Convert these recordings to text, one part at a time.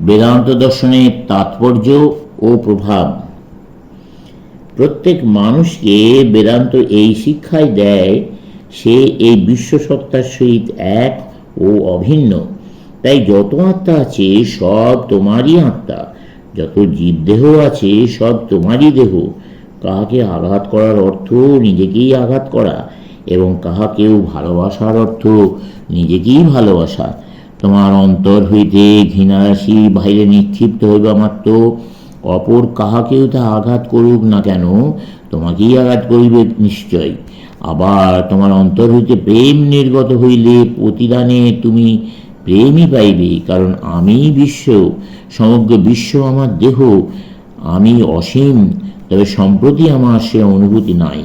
বেদান্ত দর্শনের তাৎপর্য ও প্রভাব। প্রত্যেক মানুষকে বেদান্ত এই শিক্ষাই দেয়, সে এই বিশ্বসত্তার সহিত এক ও অভিন্ন। তাই যত আত্মা আছে সব তোমারই আত্মা, যত জীবদেহ আছে সব তোমারই দেহ। কাহাকে আঘাত করার অর্থ নিজেকেই আঘাত করা, এবং কাহাকেও ভালোবাসার অর্থ নিজেকেই ভালোবাসা। তোমার অন্তর হইতে ঘৃণারাশি বাহিরে নিক্ষিপ্ত হইবা মাত্র অপর কাহাকেও তা আঘাত করুক না কেন, তোমাকেই আঘাত করিবে নিশ্চয়। আবার তোমার অন্তর হইতে প্রেম নির্গত হইলে প্রতিদানে তুমি প্রেমই পাইবে, কারণ আমি বিশ্ব, সমগ্র বিশ্ব আমার দেহ। আমি অসীম, তবে সম্প্রতি আমার সে অনুভূতি নাই,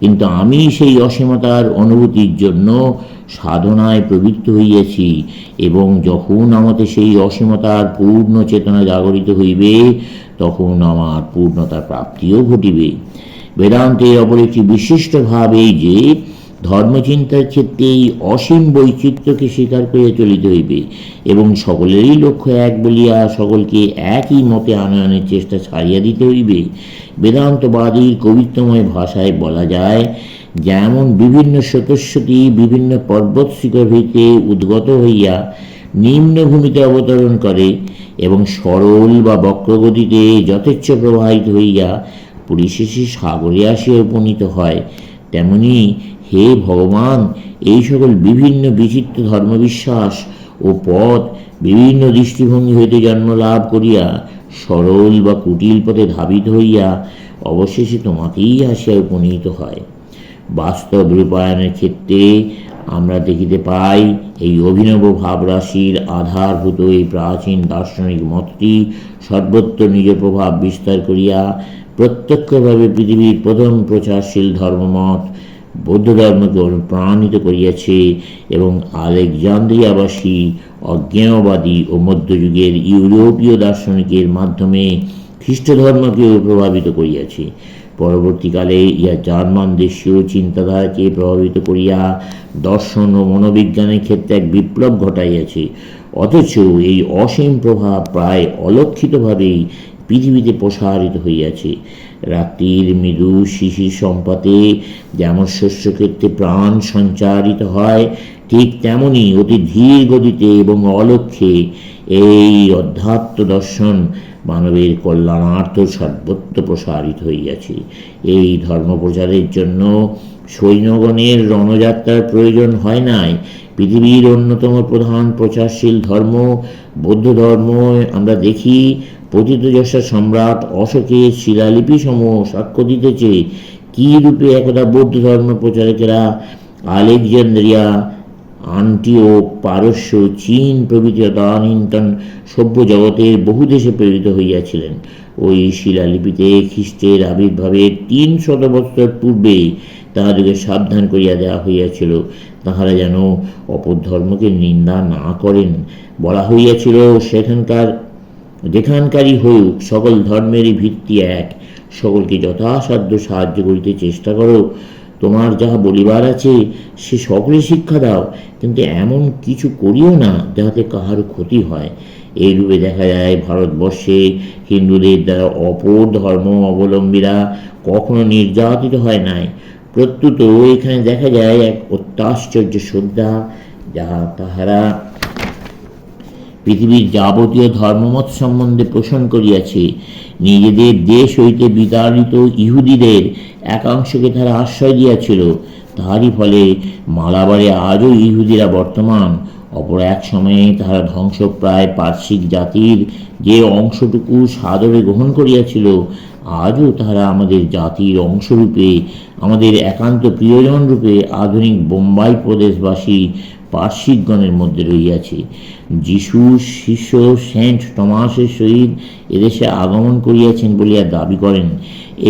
কিন্তু আমি সেই অসীমতার অনুভূতির জন্য সাধনায় প্রবৃত্ত হইয়াছি, এবং যখন আমাদের সেই অসীমতার পূর্ণ চেতনা জাগরিত হইবে, তখন আমার পূর্ণতার প্রাপ্তিও ঘটিবে। বেদান্তের অপর একটি বিশিষ্ট ভাব এই যে, ধর্মচিন্তার ক্ষেত্রে এই অসীম বৈচিত্র্যকে স্বীকার করিয়া চলিতে হইবে, এবং সকলেরই লক্ষ্য এক বলিয়া সকলকে একই মতে আনয়নের চেষ্টা ছাড়িয়া দিতে হইবে। বেদান্তবাদীর কবিত্বময় ভাষায় বলা যায়, যেমন বিভিন্ন স্রোতস্বতী বিভিন্ন পর্বত শিখর হইতে উদ্গত হইয়া নিম্নভূমিতে অবতরণ করে এবং সরল বা বক্রগতিতে যথেচ্ছ প্রবাহিত হইয়া পরিশেষে সাগরে আসিয়া উপনীত হয়, তেমনি হে ভগবান, এই সকল বিভিন্ন বিচিত্র ধর্মবিশ্বাস ও পথ বিভিন্ন দৃষ্টিভঙ্গি হইতে জন্ম লাভ করিয়া সরল বা কুটিল পথে ধাবিত হইয়া অবশেষে তোমাকেই আসিয়া উপনীত হয়। বাস্তব রূপায়ণের ক্ষেত্রে আমরা দেখিতে পাই, এই অভিনব ভাবরাশির আধারভূত এই প্রাচীন দার্শনিক মতটি সর্বত্র নিজ প্রভাব বিস্তার করিয়া প্রত্যক্ষভাবে পৃথিবীর প্রথম প্রচারশীল ধর্মমত বৌদ্ধ ধর্মকে অনুপ্রাণিত করিয়াছে, এবং আলেকজান্দ্রিয়াবাসী অজ্ঞেয়বাদী ও মধ্যযুগের ইউরোপীয় দার্শনিকের মাধ্যমে খ্রিস্ট ধর্মকেও প্রভাবিত করিয়াছে। পরবর্তীকালে ইহা জার্মান দেশীয় চিন্তাধারাকে প্রভাবিত করিয়া দর্শন ও মনোবিজ্ঞানের ক্ষেত্রে এক বিপ্লব ঘটাইয়াছে। অথচ এই অসীম প্রভাব প্রায় অলক্ষিতভাবেই পৃথিবীতে প্রসারিত হইয়াছে। রাত্রির মৃদু শিশির সম্পাতে যেমন শস্যক্ষেত্রে প্রাণ সঞ্চারিত হয়, ঠিক তেমনি অতি ধীর গতিতে এবং অলক্ষ্যে এই অধ্যাত্ম দর্শন মানবের কল্যাণার্থ সর্বত্র প্রসারিত হইয়াছে। এই ধর্ম প্রচারের জন্য সৈন্যগণের রণযাত্রার প্রয়োজন হয় নাই। পৃথিবীর অন্যতম প্রধান প্রচারশীল ধর্ম বৌদ্ধ ধর্ম আমরা দেখি পতিতযশা সম্রাট অশোকের শিলালিপি সমূহ সাক্ষ্য দিতেছে কি রূপে একদা বৌদ্ধ ধর্ম প্রচারকেরা আলেকজান্দ্রিয়া, আন্টিওক, পারস্য, চীন প্রভৃতি তদানীন্তন সভ্য জগতের বহু দেশে প্রেরিত হইয়াছিলেন। ওই শিলালিপিতে খ্রিস্টের আবির্ভাবের 300 বৎসর পূর্বে তাহাদেরকে সাবধান করিয়া দেওয়া হইয়াছিল, তাহারা যেন অপর ধর্মকে নিন্দা না করেন। বলা হইয়াছিল, যেখানকারই হউক সকল ধর্মেরই ভিত্তি এক, সকলকে যথাসাধ্য সাহায্য করিতে চেষ্টা করো, তোমার যাহা বলিবার আছে সে সকলে শিক্ষা দাও, কিন্তু এমন কিছু করিও না যাহাতে কাহারও ক্ষতি হয়। এইরূপে দেখা যায় ভারতবর্ষে হিন্দুদের দ্বারা অপর ধর্ম অবলম্বীরা কখনো নির্যাতিত হয় নাই। প্রত্যুত এখানে দেখা যায় এক অত্যাশ্চর্য শ্রদ্ধা, যাহা তাহারা পৃথিবীর যাবতীয় ধর্মমত সম্বন্ধে পোষণ করিয়াছে। নিজেদের দেশ হইতে বিতাড়িত ইহুদিদের একাংশকে তারা আশ্রয় দিয়াছিল, তাহারই ফলে মালাবারে আজও ইহুদিরা বর্তমান। অপর এক সময়ে তাহারা ধ্বংসপ্রায় পার্শ্বিক জাতির যে অংশটুকু সাদরে গ্রহণ করিয়াছিল, আজও তাহারা আমাদের জাতির অংশরূপে, আমাদের একান্ত প্রিয়জন রূপে আধুনিক বোম্বাই প্রদেশবাসী পার্শ্বিকগণের মধ্যে রহিয়াছে। যিশু শিষ্য সেন্ট টমাসের সহিত এদেশে আগমন করিয়াছেন বলিয়া দাবি করেন।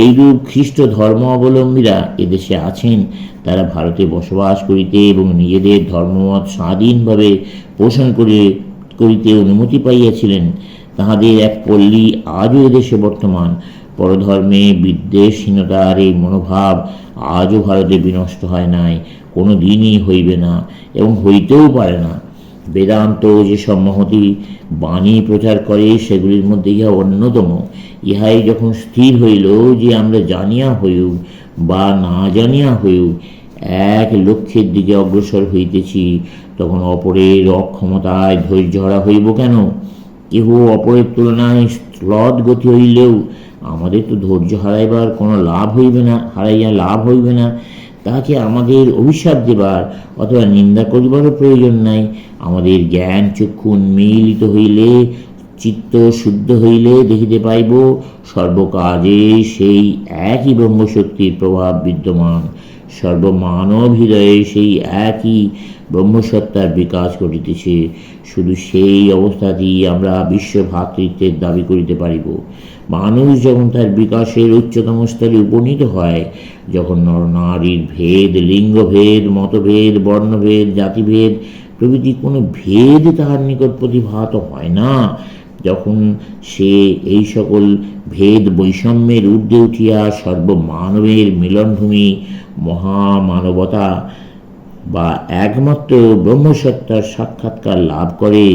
এইরূপ খ্রিস্ট ধর্ম অবলম্বীরা এদেশে আছেন। তারা ভারতে বসবাস করিতে এবং নিজেদের ধর্মমত স্বাধীনভাবে পোষণ করিতে অনুমতি পাইয়াছিলেন। তাহাদের এক পল্লী আজও এদেশে বর্তমান। পরধর্মে বিদ্বেষহীনতার এই মনোভাব আজও ভারতে বিনষ্ট হয় নাই, কোনো দিনই হইবে না এবং হইতেও পারে না। বেদান্ত যেসব মহতী বাণী প্রচার করে সেগুলির মধ্যে ইহা অন্যতম। ইহাই যখন স্থির হইল যে আমরা জানিয়া হইউক বা না জানিয়া হইউক এক লক্ষ্যের দিকে অগ্রসর হইতেছি, তখন অপরের অক্ষমতায় ধৈর্য হারা হইব কেন? কেহ অপরের তুলনায় শ্লথ গতি হইলেও আমাদের তো ধৈর্য হারাইবার কোনো লাভ হইবে না। তাহাকে আমাদের অভিশাপ দেবার অথবা নিন্দা করিবারও প্রয়োজন নাই। আমাদের জ্ঞান চক্ষু উন্মীলিত হইলে, চিত্ত শুদ্ধ হইলে দেখিতে পাইব সর্বকাজে সেই একই ব্রহ্মশক্তির প্রভাব বিদ্যমান, সর্বমানব হৃদয়ে সেই একই ব্রহ্মসত্তার বিকাশ ঘটিতেছে। শুধু সেই অবস্থাতেই আমরা বিশ্ব ভ্রাতৃত্বের দাবি করিতে পারিব। মানুষ যখন তার বিকাশের উচ্চতম স্তরে উপনীত হয়, যখন নরনারীর ভেদ, লিঙ্গভেদ, মতভেদ, বর্ণভেদ, জাতিভেদ প্রভৃতি কোনো ভেদ তাহার নিকট প্রতিভাত হয় না, যখন সে এই সকল ভেদ বৈষম্যের ঊর্ধ্বে উঠিয়া সর্বমানবের মিলনভূমি মহামানবতা বা একমাত্র ব্রহ্মসত্তার সাক্ষাৎকার লাভ করে,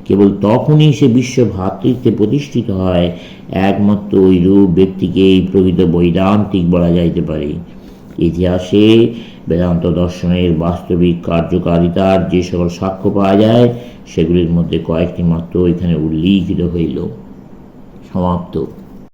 কেবল তখনই সে বিশ্ব ভ্রাতৃত্বে প্রতিষ্ঠিত হয়। একমাত্র ঐরূপ ব্যক্তিকেই প্রকৃত বৈদান্তিক বলা যাইতে পারে। ইতিহাসে বেদান্ত দর্শনের বাস্তবিক কার্যকারিতার যে সকল সাক্ষ্য পাওয়া যায়, সেগুলির মধ্যে কয়েকটি মাত্র এখানে উল্লিখিত হইল। সমাপ্ত।